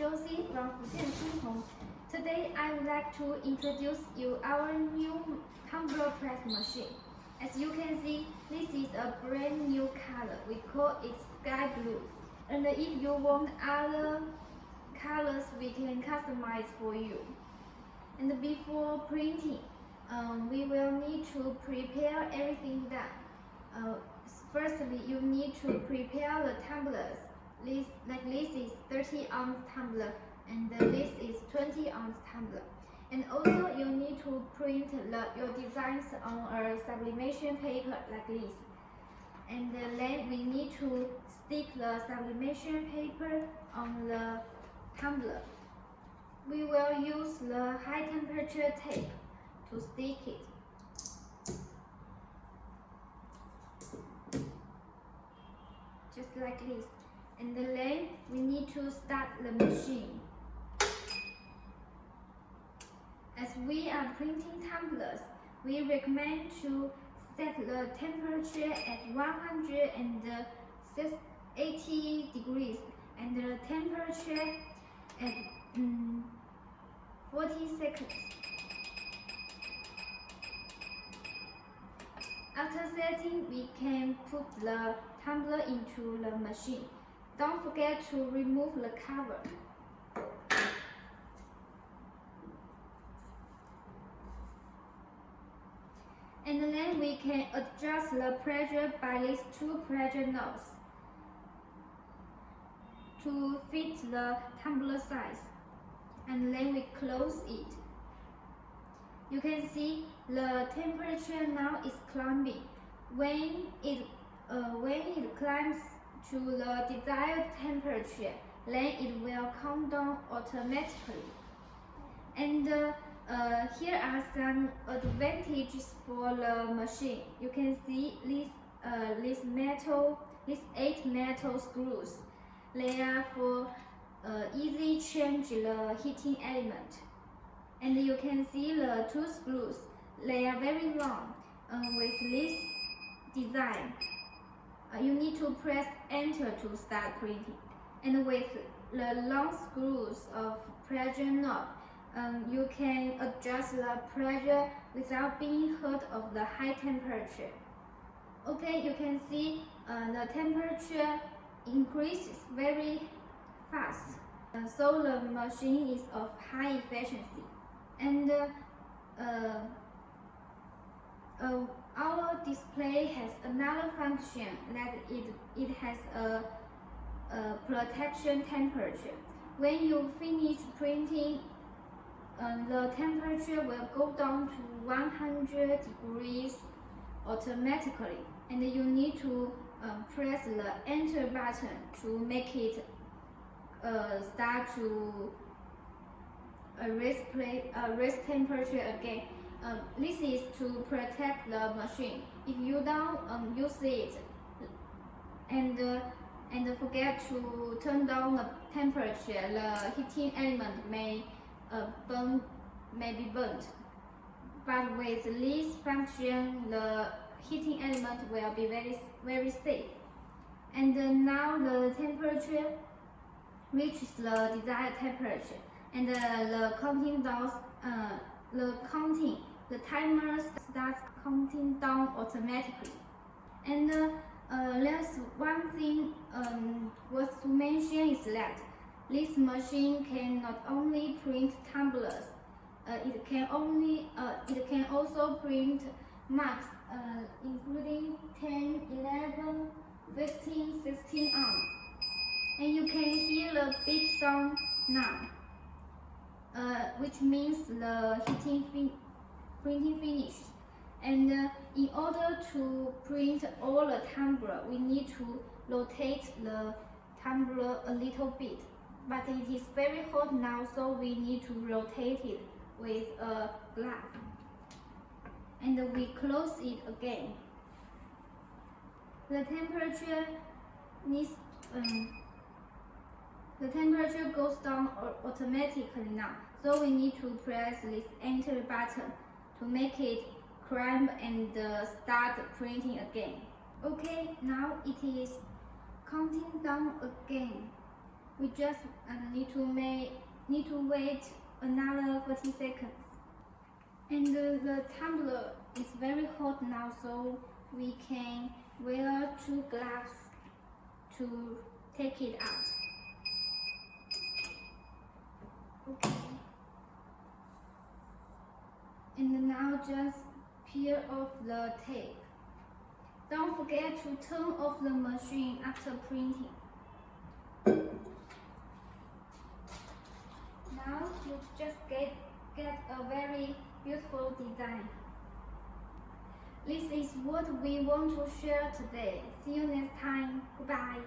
Josie from Fujian. Today I would like to introduce you our new Tumbler press machine. As you can see, this is a brand new color. We call it sky blue. And if you want other colors, we can customize for you. And before printing, we will need to prepare everything done. Firstly, you need to prepare the tumblers. This is 30-ounce tumbler, and this is 20-ounce tumbler. And also, you need to print your designs on a sublimation paper like this. And then we need to stick the sublimation paper on the tumbler. We will use the high temperature tape to stick it. Just like this. And then we need to start the machine. As we are printing tumblers, we recommend to set the temperature at 180 degrees and the temperature at 40 seconds. After setting, we can put the tumbler into the machine. Don't forget to remove the cover. And then we can adjust the pressure by these two pressure knobs to fit the tumbler size. And then we close it. You can see the temperature now is climbing. When it climbs to the desired temperature, then it will come down automatically. And here are some advantages for the machine. You can see these 8 metal screws. They are for easy change the heating element. And you can see the 2 screws. They are very long. With this design, you need to press enter to start printing. And with the long screws of pressure knob, you can adjust the pressure without being hurt of the high temperature. Okay, you can see the temperature increases very fast. So the machine is of high efficiency. And our display has another function that it has a protection temperature. When you finish printing, the temperature will go down to 100 degrees automatically, and you need to press the enter button to make it start to raise temperature again. This is to protect the machine. If you don't use it and forget to turn down the temperature, the heating element may be burnt. But with this function, the heating element will be very safe. And now the temperature reaches the desired temperature, and the timer starts counting down automatically. And there's one thing worth to mention is that this machine can not only print tumblers, it can also print mugs, including 10, 11, 15, 16 ounce. And you can hear the beep sound now, which means the printing finishes. And in order to print all the tumbler, we need to rotate the tumbler a little bit. But it is very hot now, so we need to rotate it with a glove. And we close it again. The temperature goes down automatically now, so we need to press this enter button to make it climb and start printing again. Okay, now it is counting down again. We just need to wait another 40 seconds. And the tumbler is very hot now, so we can wear 2 gloves to take it out. Okay. And now just peel off the tape. Don't forget to turn off the machine after printing. Now you just get a very beautiful design. This is what we want to share today. See you next time. Goodbye.